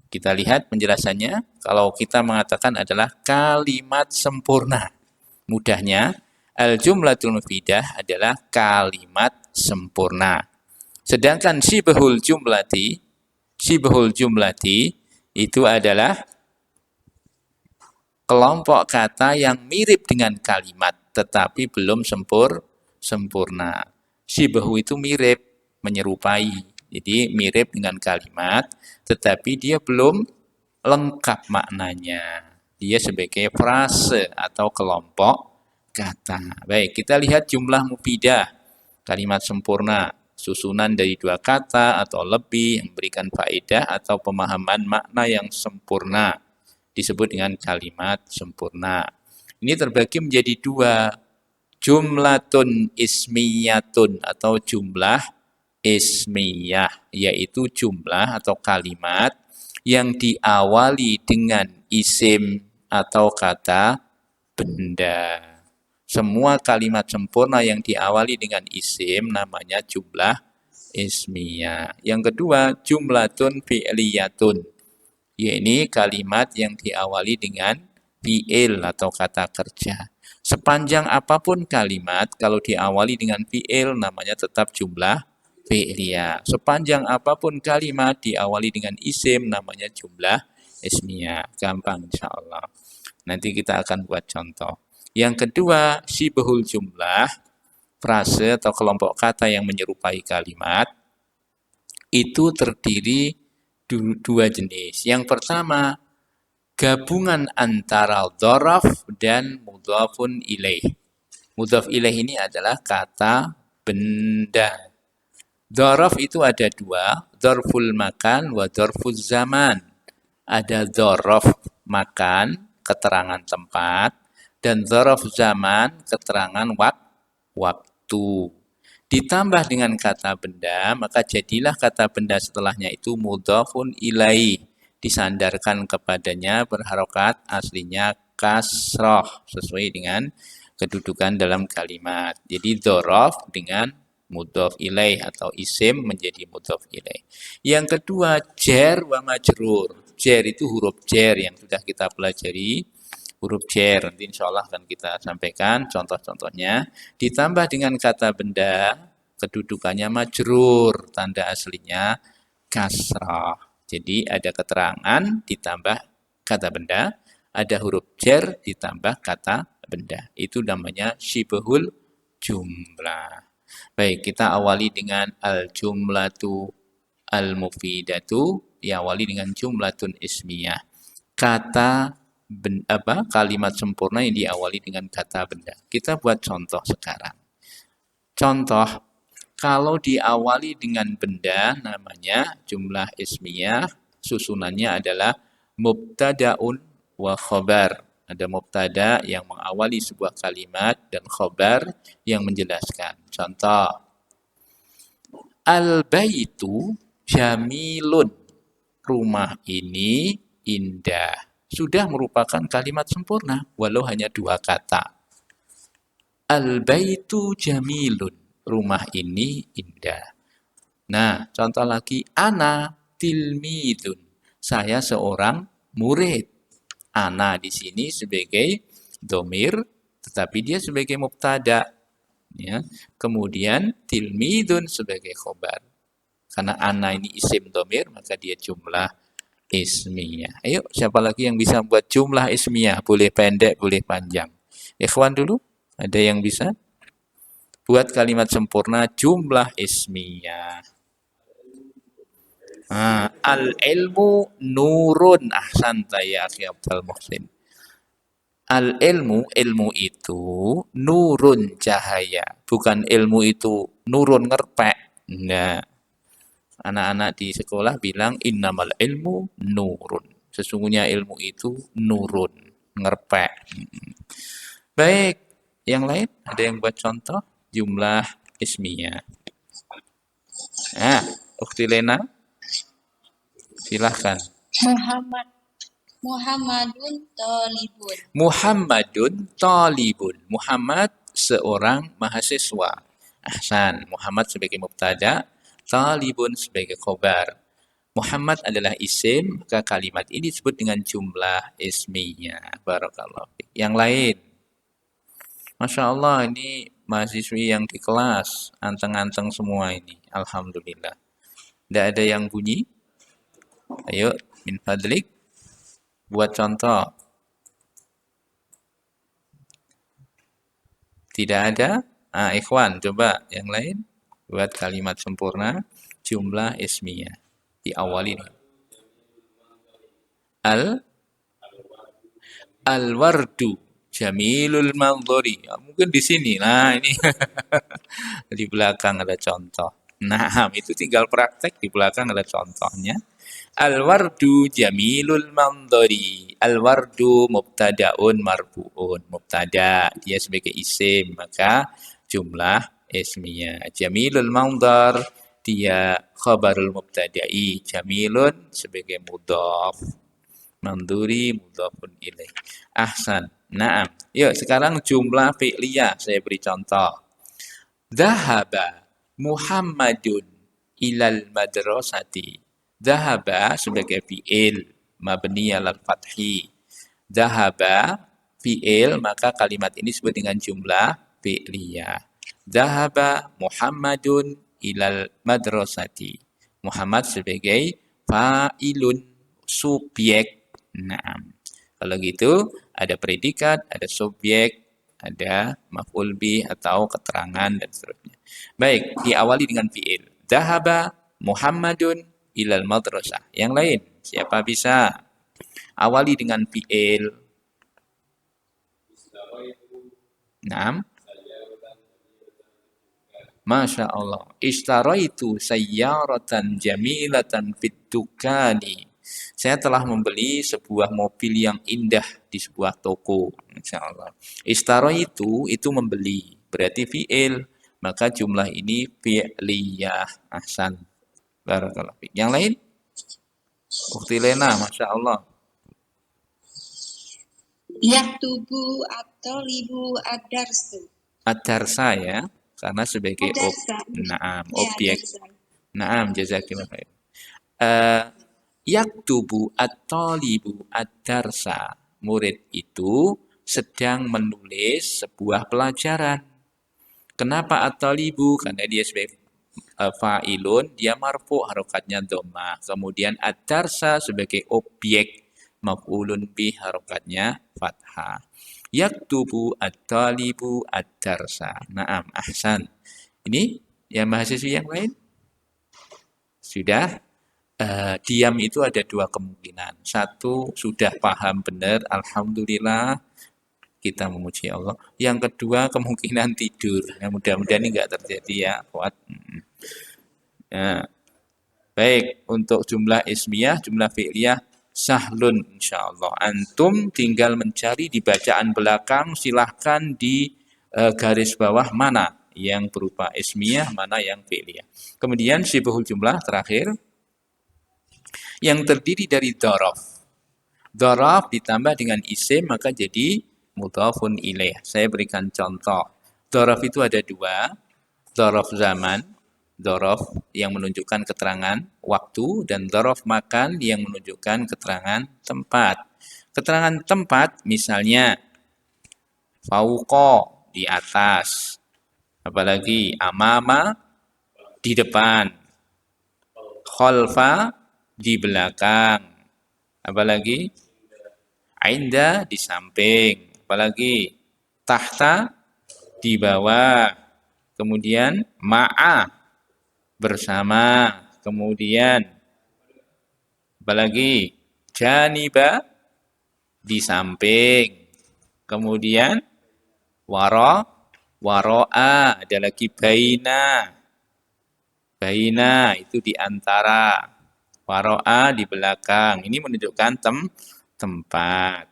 Kita lihat penjelasannya. Kalau kita mengatakan adalah kalimat sempurna. Mudahnya, al-jumlatul mufidah adalah kalimat sempurna. Sedangkan syibhul jumlati itu adalah kelompok kata yang mirip dengan kalimat tetapi belum sempurna. Syibhu itu mirip, menyerupai. Jadi mirip dengan kalimat tetapi dia belum lengkap maknanya. Dia sebagai frase atau kelompok kata. Baik, kita lihat jumlah mufidah. Kalimat sempurna, susunan dari dua kata atau lebih yang memberikan faedah atau pemahaman makna yang sempurna. Disebut dengan kalimat sempurna. Ini terbagi menjadi dua. Jumlatun ismiyatun atau jumlah ismiyah. Yaitu jumlah atau kalimat yang diawali dengan isim atau kata benda. Semua kalimat sempurna yang diawali dengan isim namanya jumlah ismiyah. Yang kedua, jumlatun fi'liyatun. Ini kalimat yang diawali dengan fi'il atau kata kerja. Sepanjang apapun kalimat, kalau diawali dengan fi'il namanya tetap jumlah fi'liyah. Sepanjang apapun kalimat diawali dengan isim namanya jumlah ismiyah. Gampang insya Allah. Nanti kita akan buat contoh. Yang kedua, syibhul jumlah, frase atau kelompok kata yang menyerupai kalimat, itu terdiri dua jenis. Yang pertama, gabungan antara dzaraf dan mudhafun ilaih. Mudhaf ilaih ini adalah kata benda. Dzaraf itu ada dua, dzarful makan wa dzarful zaman. Ada dzaraf makan, keterangan tempat, dan dzaraf zaman, keterangan waktu. Ditambah dengan kata benda, maka jadilah kata benda setelahnya itu mudhafun ilaih. Disandarkan kepadanya berharokat aslinya kasroh sesuai dengan kedudukan dalam kalimat. Jadi dzaraf dengan mudhaf ilaih atau isim menjadi mudhaf ilaih. Yang kedua, jar wa majrur. Jar itu huruf jar yang sudah kita pelajari. Huruf jar, nanti insya Allah akan kita sampaikan contoh-contohnya. Ditambah dengan kata benda, kedudukannya majrur, tanda aslinya kasrah. Jadi ada keterangan ditambah kata benda, ada huruf jar ditambah kata benda. Itu namanya syibhul jumlah. Baik, kita awali dengan al-jumlatu al-mufidatu, diawali dengan jumlatun ismiyah. Kalimat sempurna yang diawali dengan kata benda. Kita buat contoh sekarang. Contoh, kalau diawali dengan benda namanya jumlah ismiyah, susunannya adalah mubtada'un wa khobar. Ada mubtada yang mengawali sebuah kalimat dan khobar yang menjelaskan. Contoh, al-baitu jamilun. Rumah ini indah. Sudah merupakan kalimat sempurna, walau hanya dua kata. Al-baitu jamilun. Rumah ini indah. Nah, contoh lagi, ana tilmidun. Saya seorang murid. Ana di sini sebagai domir, tetapi dia sebagai mubtada. Ya. Kemudian tilmidun sebagai khobar. Karena ana ini isim domir, maka dia jumlah ismiyah. Ayo, siapa lagi yang bisa buat jumlah ismiyah? Boleh pendek, boleh panjang. Ikhwan dulu, ada yang bisa? Buat kalimat sempurna jumlah ismiyah. Al ilmu nurun. Ahsanta ya akhi Abdul Muhsin. Al ilmu itu nurun cahaya, bukan ilmu itu nurun ngerpek. Nah, anak-anak di sekolah bilang innamal ilmu nurun. Sesungguhnya ilmu itu nurun, ngerpek. Baik, yang lain ada yang buat contoh jumlah ismiyah. Ukhti Lena, silahkan. Muhammad. Muhammadun talibun. Muhammadun talibun. Muhammad seorang mahasiswa. Ahsan. Muhammad sebagai mubtada, talibun sebagai khobar. Muhammad adalah isim, maka kalimat ini disebut dengan jumlah ismiyah. Barakallahu fiik. Yang lain. Masya Allah, ini mahasiswi yang di kelas. Anteng-anteng semua ini. Alhamdulillah. Tidak ada yang bunyi? Ayo, min fadlik. Buat contoh. Tidak ada? Ikhwan, coba yang lain. Buat kalimat sempurna, jumlah ismiyah. Diawali dengan Al-wardu jamilul mandhari. Mungkin di sini. Nah, ini di belakang ada contoh. Nah, itu tinggal praktek, di belakang ada contohnya. Al-wardu jamilul mandhari. Al-wardu mubtadaun marfuun. Mubtada, dia sebagai isim, maka jumlah ismiyah. Jamilul mandhar, dia khabarul mubtada'i. Jamilun sebagai mudhaf. Manduri mudhafun ilaih. Ahsan. Naam. Yuk, sekarang jumlah fi'liyah saya beri contoh. Dhahaba Muhammadun ilal madrasati. Dhahaba sebagai fi'il mabni alal fathi. Dhahaba fi'il, maka kalimat ini disebut dengan jumlah fi'liyah. Dhahaba Muhammadun ilal madrasati. Muhammad sebagai fa'ilun, subjek. Naam. Kalau gitu ada predikat, ada subjek, ada maf'ul bih atau keterangan dan seterusnya. Baik, diawali dengan fi'il. Dhahaba Muhammadun ilal madrasah. Yang lain, siapa bisa? Awali dengan fi'il. Naam. Masya Allah. Ishtaraitu sayyaratan jamilatan fit dukani. Saya telah membeli sebuah mobil yang indah di sebuah toko. Insya Allah. Istaro itu membeli. Berarti fi'il. Maka jumlah ini fi'liyah. Ahsan. Barakallahu fiik. Yang lain? Ukhti Lena, Masya Allah. Yaktubu atau libu adarsu. Adarsa ya. Karena sebagai objek. Naam, jazakillah khair. Yaktubu at-talibu ad-darsa. Murid itu sedang menulis sebuah pelajaran. Kenapa at-talibu? Karena dia sebagai fa'ilun, dia marfu, harokatnya dhammah. Kemudian ad-darsa sebagai objek, maf'ulun bih, harokatnya fathah. Yaktubu at-talibu ad-darsa. Naam, ahsan. Ini yang mahasiswa yang lain? Sudah? Diam itu ada dua kemungkinan. Satu, sudah paham benar, alhamdulillah, kita memuji Allah. Yang kedua, kemungkinan tidur. Nah, mudah-mudahan ini enggak terjadi ya, kuat. Nah, baik, untuk jumlah ismiyah, jumlah fi'liyah, sahlun insyaallah. Antum tinggal mencari di bacaan belakang, silahkan di garis bawah mana yang berupa ismiyah, mana yang fi'liyah. Kemudian sibhul jumlah terakhir, yang terdiri dari dhorof. Dhorof ditambah dengan isim maka jadi mudhafun ilaih. Saya berikan contoh. Dhorof itu ada dua. Dhorof zaman, dhorof yang menunjukkan keterangan waktu, dan dhorof makan yang menunjukkan keterangan tempat. Keterangan tempat misalnya fauqa, di atas. Apalagi amama, di depan. Khalfa, di belakang. Apalagi inda, di samping. Apalagi tahta, di bawah. Kemudian ma'a, bersama. Kemudian Apalagi janiba di samping. Kemudian waro'a, ada lagi baina. Baina itu di antara. Waro'a di belakang. Ini menunjukkan tempat.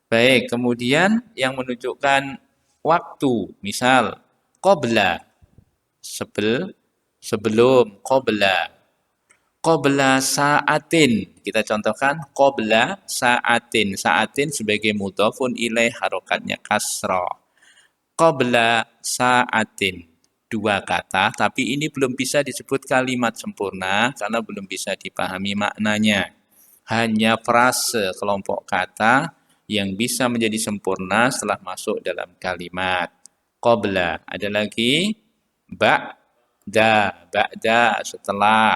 Baik, kemudian yang menunjukkan waktu, misal qabla, sebelum qabla sa'atin. Kita contohkan qabla sa'atin. Sa'atin sebagai mudhafun ilaih harokatnya kasra. Qabla sa'atin. Dua kata, tapi ini belum bisa disebut kalimat sempurna karena belum bisa dipahami maknanya. Hanya frase kelompok kata yang bisa menjadi sempurna setelah masuk dalam kalimat. Qabla, ada lagi ba'da setelah.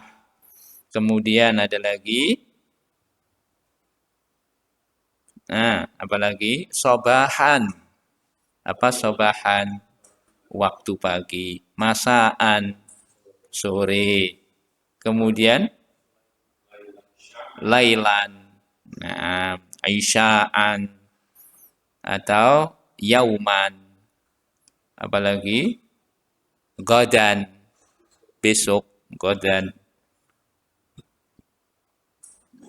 Kemudian ada lagi apalagi sobahan. Apa sobahan? Waktu pagi. Masaan, sore. Kemudian lailan, aisyaan, atau yauman. Apalagi godan, besok, godan.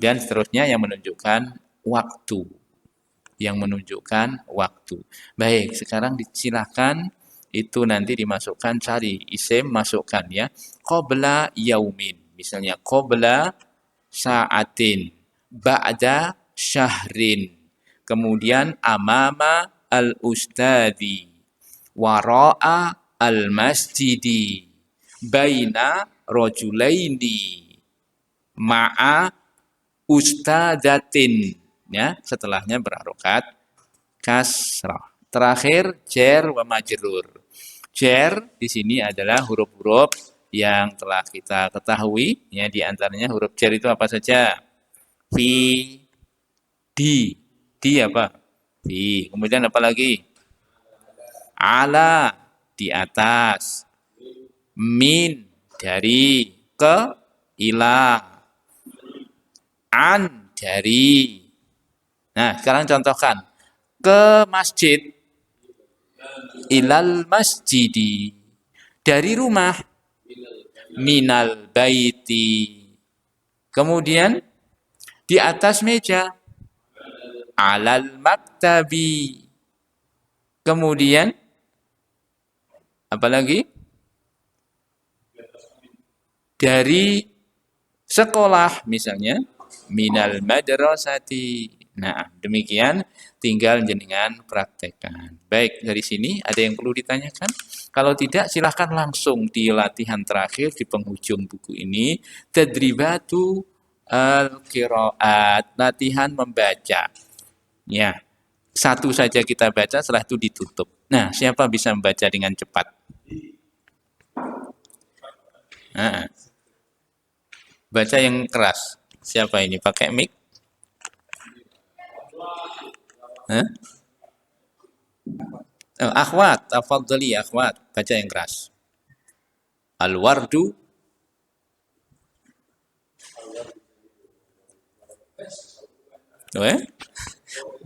Dan seterusnya yang menunjukkan waktu. Yang menunjukkan waktu. Baik, sekarang silakan itu nanti dimasukkan, cari isim, masukkan ya. Qabla yaumin. Misalnya qabla sa'atin. Ba'da syahrin. Kemudian amama al-ustadi. Wara'a al-masjidi. Baina rojulaini. Ma'a ustadatin. Ya, setelahnya berharokat kasrah. Terakhir jar wa majrur. Jar di sini adalah huruf-huruf yang telah kita ketahui, ya, di antaranya huruf jar itu apa saja? Fi, di apa? Fi. Kemudian apa lagi? Ala, di atas. Min, dari, ke, ila. An, dari. Nah, sekarang contohkan. Ke masjid. Ilal masjidi. Dari rumah. Minal baiti. Kemudian di atas meja. Alal maktabi. Kemudian apalagi? Dari sekolah misalnya. Minal madrasati. Nah, demikian tinggal jenengan praktekkan. Baik, dari sini ada yang perlu ditanyakan? Kalau tidak, silahkan langsung di latihan terakhir di penghujung buku ini. Tadribatu al-qiraat, latihan membaca. Ya, satu saja kita baca, setelah itu ditutup. Nah, siapa bisa membaca dengan cepat? Baca yang keras. Siapa ini? Pakai mic? Akhwat, tafadhali akhwat, baca yang keras. Al-wardu.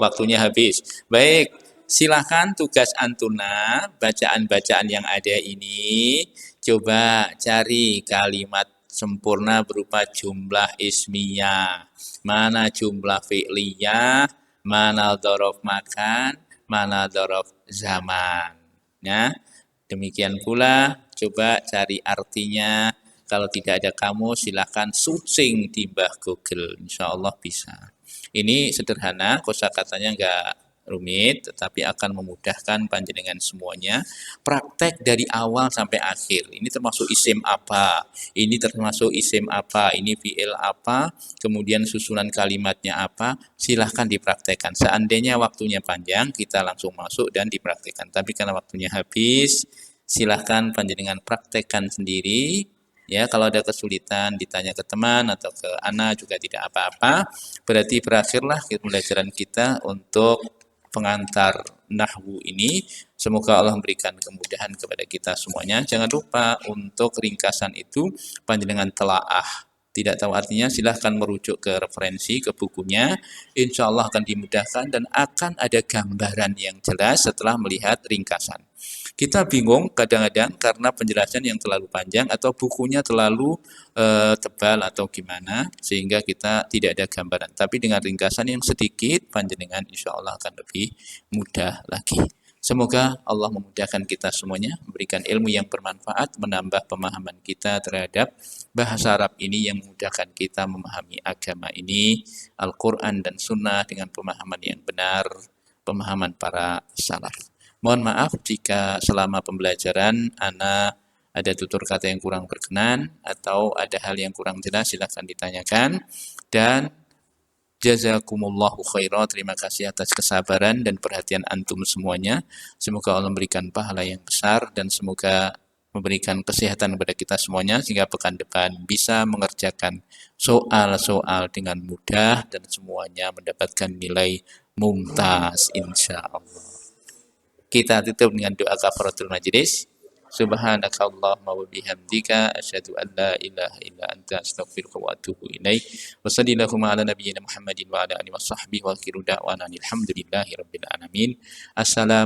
Waktunya habis. Baik, silahkan tugas antuna, bacaan-bacaan yang ada ini, coba cari kalimat sempurna berupa jumlah ismiyah. Mana jumlah fi'liyah, mana dhorof makan, mana dhorof zaman. Ya, demikian pula coba cari artinya. Kalau tidak ada kamu, silahkan searching di Mbah Google. Insya Allah bisa. Ini sederhana, kosakatanya enggak rumit, tetapi akan memudahkan panjenengan semuanya. Praktek dari awal sampai akhir. Ini termasuk isim apa, ini termasuk isim apa, ini fi'il apa, kemudian susunan kalimatnya apa, silahkan dipraktekkan. Seandainya waktunya panjang, kita langsung masuk dan dipraktekkan. Tapi karena waktunya habis, silahkan panjenengan praktekkan sendiri. Ya, kalau ada kesulitan ditanya ke teman atau ke anak juga tidak apa-apa. Berarti berakhirlah pembelajaran kita untuk pengantar nahwu ini. Semoga Allah memberikan kemudahan kepada kita semuanya. Jangan lupa untuk ringkasan itu panjenengan telaah tidak tahu artinya, silahkan merujuk ke referensi, ke bukunya. Insya Allah akan dimudahkan dan akan ada gambaran yang jelas setelah melihat ringkasan. Kita bingung kadang-kadang karena penjelasan yang terlalu panjang atau bukunya terlalu tebal atau gimana, sehingga kita tidak ada gambaran. Tapi dengan ringkasan yang sedikit, panjenengan insya Allah akan lebih mudah lagi. Semoga Allah memudahkan kita semuanya, memberikan ilmu yang bermanfaat, menambah pemahaman kita terhadap bahasa Arab ini yang memudahkan kita memahami agama ini, Al-Quran dan Sunnah dengan pemahaman yang benar, pemahaman para salaf. Mohon maaf jika selama pembelajaran Ana ada tutur kata yang kurang berkenan atau ada hal yang kurang jelas, silakan ditanyakan. Dan jazakumullahu khairan, terima kasih atas kesabaran dan perhatian antum semuanya. Semoga Allah memberikan pahala yang besar dan semoga memberikan kesehatan kepada kita semuanya sehingga pekan depan bisa mengerjakan soal-soal dengan mudah dan semuanya mendapatkan nilai mumtaz insya Allah. Kita tutup dengan doa kafaratul majlis. Subhanakallahumma wa bihamdika asyhadu an la ilaha illa anta astaghfiruka wa atubu ilaik. Wa sallallahu ala nabiyyina Muhammadin wa ala alihi washabbihi wa akhiru da'wana alhamdulillahi rabbil alamin. Assalamu